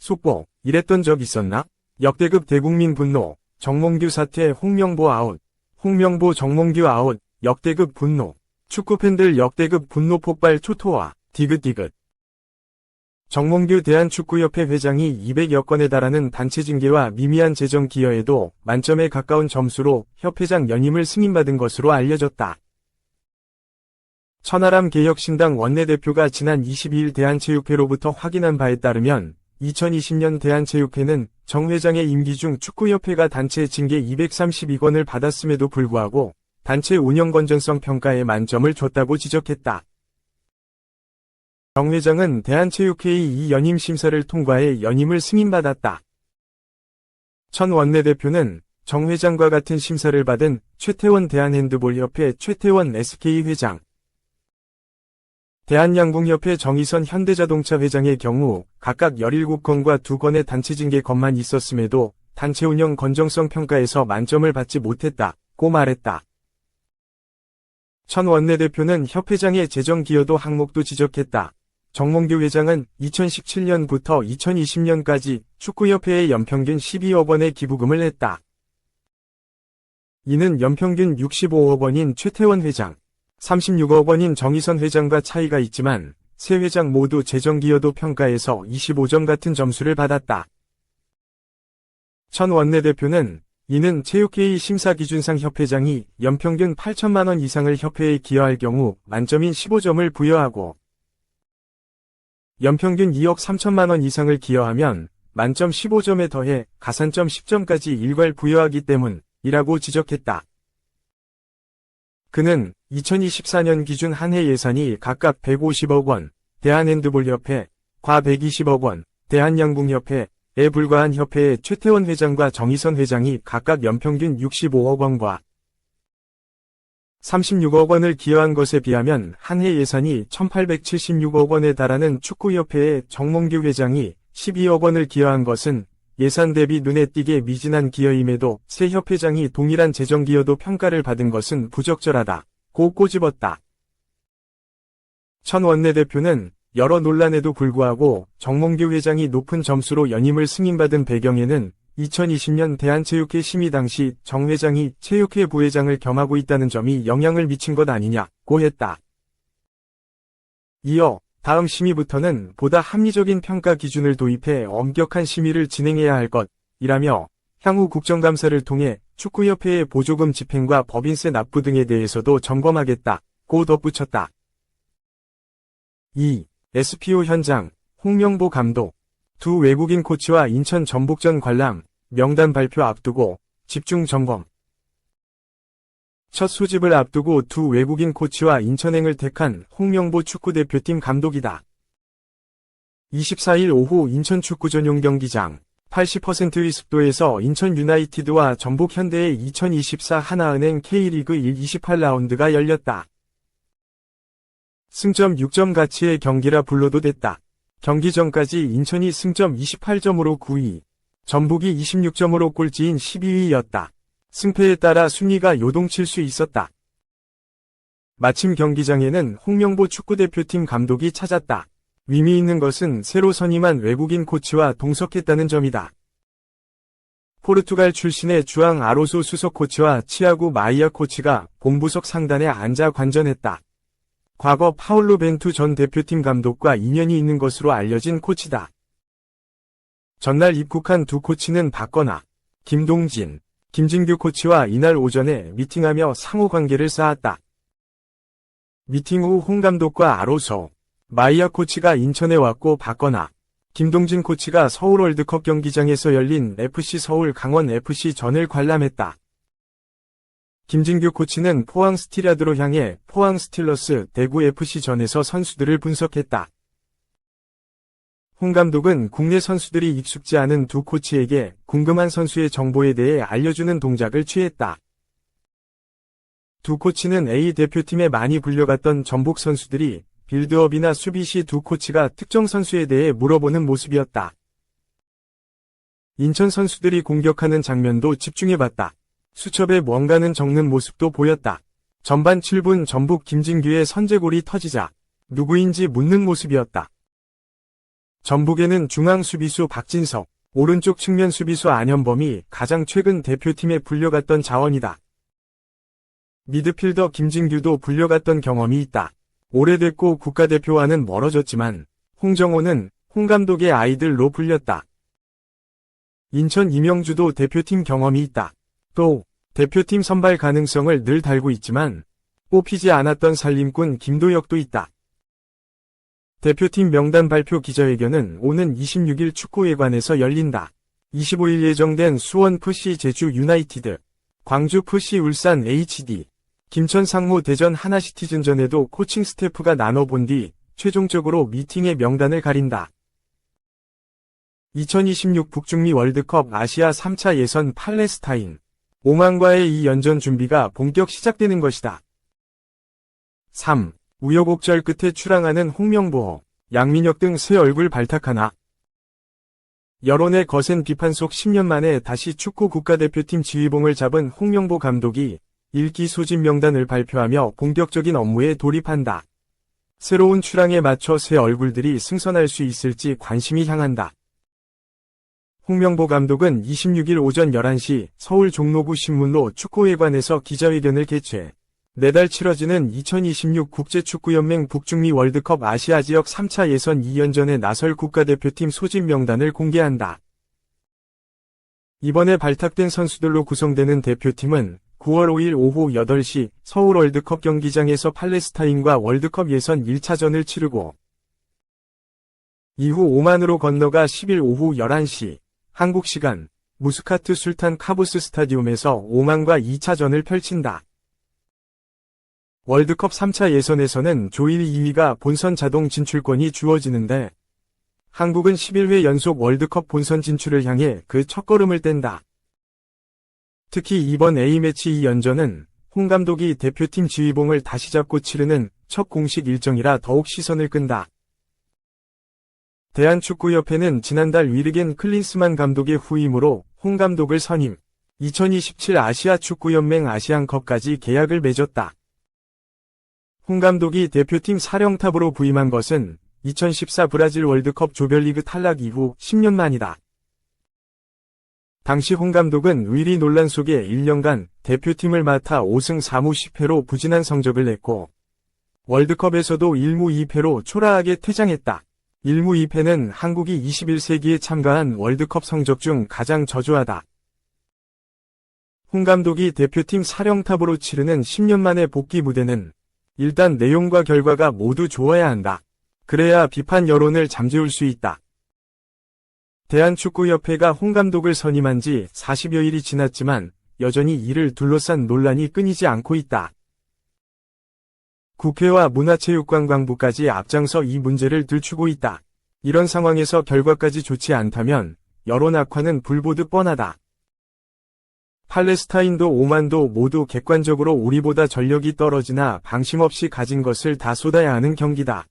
속보, 이랬던 적 있었나? 역대급 대국민 분노, 정몽규 사퇴 홍명보 아웃. 홍명보 정몽규 아웃, 역대급 분노. 축구팬들 역대급 분노 폭발 초토화, 디귿디귿. 정몽규 대한축구협회 회장이 200여 건에 달하는 단체 징계와 미미한 재정 기여에도 만점에 가까운 점수로 협회장 연임을 승인받은 것으로 알려졌다. 천하람 개혁신당 원내대표가 지난 22일 대한체육회로부터 확인한 바에 따르면 2020년 대한체육회는 정 회장의 임기 중 축구협회가 단체 징계 232건을 받았음에도 불구하고 단체 운영 건전성 평가에 만점을 줬다고 지적했다. 정 회장은 대한체육회의 이 연임 심사를 통과해 연임을 승인받았다. 천 원내대표는 정 회장과 같은 심사를 받은 최태원 대한핸드볼협회 최태원 SK 회장, 대한양궁협회 정의선 현대자동차 회장의 경우 각각 17건과 2건의 단체 징계 건만 있었음에도 단체 운영 건정성 평가에서 만점을 받지 못했다고 말했다. 천 원내대표는 협회장의 재정 기여도 항목도 지적했다. 정몽규 회장은 2017년부터 2020년까지 축구협회에 연평균 12억 원의 기부금을 했다. 이는 연평균 65억 원인 최태원 회장, 36억 원인 정의선 회장과 차이가 있지만 세 회장 모두 재정 기여도 평가에서 25점 같은 점수를 받았다. 천 원내대표는 이는 체육회의 심사기준상 협회장이 연평균 8천만 원 이상을 협회에 기여할 경우 만점인 15점을 부여하고 연평균 2억 3천만 원 이상을 기여하면 만점 15점에 더해 가산점 10점까지 일괄 부여하기 때문이라고 지적했다. 그는 2024년 기준 한 해 예산이 각각 150억 원, 대한핸드볼협회, 과 120억 원, 대한양궁협회에 불과한 협회의 최태원 회장과 정의선 회장이 각각 연평균 65억 원과 36억 원을 기여한 것에 비하면 한 해 예산이 1876억 원에 달하는 축구협회의 정몽규 회장이 12억 원을 기여한 것은 예산 대비 눈에 띄게 미진한 기여임에도 세 협회장이 동일한 재정 기여도 평가를 받은 것은 부적절하다고 꼬집었다. 천 원내대표는 여러 논란에도 불구하고 정몽규 회장이 높은 점수로 연임을 승인받은 배경에는 2020년 대한체육회 심의 당시 정 회장이 체육회 부회장을 겸하고 있다는 점이 영향을 미친 것 아니냐고 했다. 이어 다음 심의부터는 보다 합리적인 평가 기준을 도입해 엄격한 심의를 진행해야 할 것이라며 향후 국정감사를 통해 축구협회의 보조금 집행과 법인세 납부 등에 대해서도 점검하겠다고 덧붙였다. 2. SPO 현장, 홍명보 감독, 두 외국인 코치와 인천 전북전 관람, 명단 발표 앞두고 집중 점검. 첫 소집을 앞두고 두 외국인 코치와 인천행을 택한 홍명보 축구대표팀 감독이다. 24일 오후 인천 축구 전용 경기장 80%의 습도에서 인천 유나이티드와 전북 현대의 2024 하나은행 K리그 1 28라운드가 열렸다. 승점 6점 가치의 경기라 불러도 됐다. 경기 전까지 인천이 승점 28점으로 9위, 전북이 26점으로 꼴찌인 12위였다. 승패에 따라 순위가 요동칠 수 있었다. 마침 경기장에는 홍명보 축구대표팀 감독이 찾았다. 의미 있는 것은 새로 선임한 외국인 코치와 동석했다는 점이다. 포르투갈 출신의 주앙 아로소 수석 코치와 치아고 마이아 코치가 본부석 상단에 앉아 관전했다. 과거 파울루 벤투 전 대표팀 감독과 인연이 있는 것으로 알려진 코치다. 전날 입국한 두 코치는 박건아, 김동진, 김진규 코치와 이날 오전에 미팅하며 상호 관계를 쌓았다. 미팅 후 홍 감독과 아로소, 마이아 코치가 인천에 왔고 박건아, 김동진 코치가 서울 월드컵 경기장에서 열린 FC 서울 강원 FC전을 관람했다. 김진규 코치는 포항 스틸야드로 향해 포항 스틸러스 대구 FC전에서 선수들을 분석했다. 홍 감독은 국내 선수들이 익숙지 않은 두 코치에게 궁금한 선수의 정보에 대해 알려주는 동작을 취했다. 두 코치는 A 대표팀에 많이 불려갔던 전북 선수들이 빌드업이나 수비 시 두 코치가 특정 선수에 대해 물어보는 모습이었다. 인천 선수들이 공격하는 장면도 집중해봤다. 수첩에 뭔가는 적는 모습도 보였다. 전반 7분 전북 김진규의 선제골이 터지자 누구인지 묻는 모습이었다. 전북에는 중앙 수비수 박진석, 오른쪽 측면 수비수 안현범이 가장 최근 대표팀에 불려갔던 자원이다. 미드필더 김진규도 불려갔던 경험이 있다. 오래됐고 국가대표와는 멀어졌지만 홍정호는 홍 감독의 아이들로 불렸다. 인천 이명주도 대표팀 경험이 있다. 또 대표팀 선발 가능성을 늘 달고 있지만 뽑히지 않았던 살림꾼 김도혁도 있다. 대표팀 명단 발표 기자회견은 오는 26일 축구회관에서 열린다. 25일 예정된 수원 FC 제주 유나이티드, 광주 FC 울산 HD, 김천 상무 대전 하나시티즌전에도 코칭 스태프가 나눠본 뒤 최종적으로 미팅의 명단을 가린다. 2026 북중미 월드컵 아시아 3차 예선 팔레스타인, 오만과의 이 연전 준비가 본격 시작되는 것이다. 3. 우여곡절 끝에 출항하는 홍명보, 양민혁 등 새 얼굴 발탁하나. 여론의 거센 비판 속 10년 만에 다시 축구 국가대표팀 지휘봉을 잡은 홍명보 감독이 1기 소집 명단을 발표하며 본격적인 업무에 돌입한다. 새로운 출항에 맞춰 새 얼굴들이 승선할 수 있을지 관심이 향한다. 홍명보 감독은 26일 오전 11시 서울 종로구 신문로 축구회관에서 기자회견을 개최. 내달 치러지는 2026 국제축구연맹 북중미 월드컵 아시아 지역 3차 예선 2연전에 나설 국가대표팀 소집 명단을 공개한다. 이번에 발탁된 선수들로 구성되는 대표팀은 9월 5일 오후 8시 서울 월드컵 경기장에서 팔레스타인과 월드컵 예선 1차전을 치르고 이후 오만으로 건너가 10일 오후 11시 한국 시간 무스카트 술탄 카부스 스타디움에서 오만과 2차전을 펼친다. 월드컵 3차 예선에서는 조 1, 2위가 본선 자동 진출권이 주어지는데 한국은 11회 연속 월드컵 본선 진출을 향해 그 첫걸음을 뗀다. 특히 이번 A매치 2연전은 홍 감독이 대표팀 지휘봉을 다시 잡고 치르는 첫 공식 일정이라 더욱 시선을 끈다. 대한축구협회는 지난달 위르겐 클린스만 감독의 후임으로 홍 감독을 선임, 2027 아시아 축구연맹 아시안컵까지 계약을 맺었다. 홍 감독이 대표팀 사령탑으로 부임한 것은 2014 브라질 월드컵 조별리그 탈락 이후 10년 만이다. 당시 홍 감독은 위리 논란 속에 1년간 대표팀을 맡아 5승 4무 10패로 부진한 성적을 냈고 월드컵에서도 1무 2패로 초라하게 퇴장했다. 1무 2패는 한국이 21세기에 참가한 월드컵 성적 중 가장 저조하다. 홍 감독이 대표팀 사령탑으로 치르는 10년 만의 복귀 무대는 일단 내용과 결과가 모두 좋아야 한다. 그래야 비판 여론을 잠재울 수 있다. 대한축구협회가 홍 감독을 선임한 지 40여일이 지났지만 여전히 이를 둘러싼 논란이 끊이지 않고 있다. 국회와 문화체육관광부까지 앞장서 이 문제를 들추고 있다. 이런 상황에서 결과까지 좋지 않다면 여론 악화는 불보듯 뻔하다. 팔레스타인도 오만도 모두 객관적으로 우리보다 전력이 떨어지나 방심 없이 가진 것을 다 쏟아야 하는 경기다.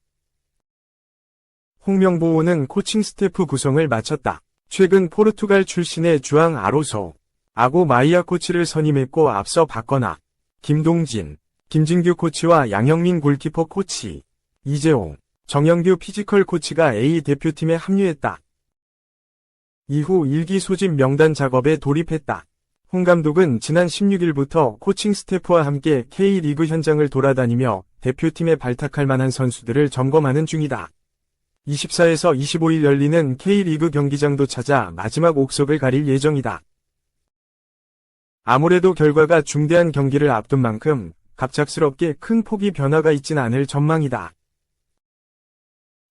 홍명보는 코칭 스태프 구성을 마쳤다. 최근 포르투갈 출신의 주앙 아로소, 아고 마이아 코치를 선임했고 앞서 박건아, 김동진, 김진규 코치와 양형민 골키퍼 코치, 이재홍, 정영규 피지컬 코치가 A 대표팀에 합류했다. 이후 1기 소집 명단 작업에 돌입했다. 홍 감독은 지난 16일부터 코칭 스태프와 함께 K리그 현장을 돌아다니며 대표팀에 발탁할 만한 선수들을 점검하는 중이다. 24에서 25일 열리는 K리그 경기장도 찾아 마지막 옥석을 가릴 예정이다. 아무래도 결과가 중대한 경기를 앞둔 만큼 갑작스럽게 큰 폭의 변화가 있진 않을 전망이다.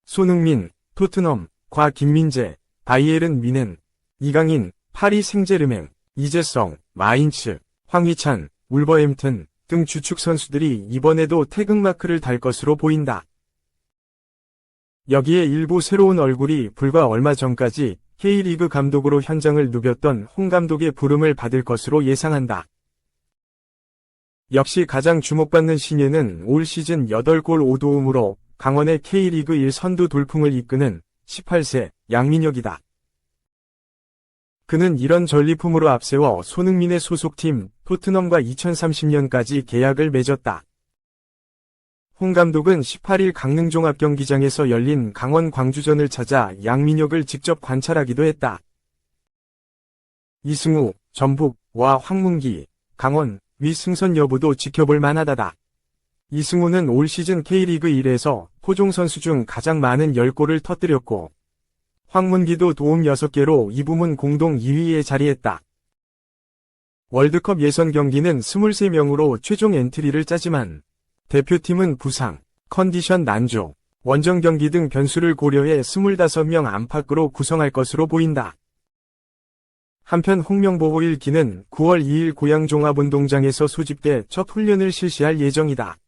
손흥민, 토트넘, 과 김민재, 바이에른 뮌헨, 이강인, 파리 생제르맹, 이재성, 마인츠, 황희찬, 울버햄튼 등 주축 선수들이 이번에도 태극마크를 달 것으로 보인다. 여기에 일부 새로운 얼굴이 불과 얼마 전까지 K리그 감독으로 현장을 누볐던 홍 감독의 부름을 받을 것으로 예상한다. 역시 가장 주목받는 신예는 올 시즌 8골 5도움으로 강원의 K리그 1 선두 돌풍을 이끄는 18세 양민혁이다. 그는 이런 전리품으로 앞세워 손흥민의 소속팀 토트넘과 2030년까지 계약을 맺었다. 홍 감독은 18일 강릉종합경기장에서 열린 강원 광주전을 찾아 양민혁을 직접 관찰하기도 했다. 이승우, 전북과 황문기, 강원, 위 승선 여부도 지켜볼 만하다. 이승우는 올 시즌 K리그 1에서 토종 선수 중 가장 많은 10골을 터뜨렸고, 황문기도 도움 6개로 이 부문 공동 2위에 자리했다. 월드컵 예선 경기는 23명으로 최종 엔트리를 짜지만 대표팀은 부상, 컨디션 난조, 원정 경기 등 변수를 고려해 25명 안팎으로 구성할 것으로 보인다. 한편 홍명보 1기는 9월 2일 고양 종합운동장에서 소집돼 첫 훈련을 실시할 예정이다.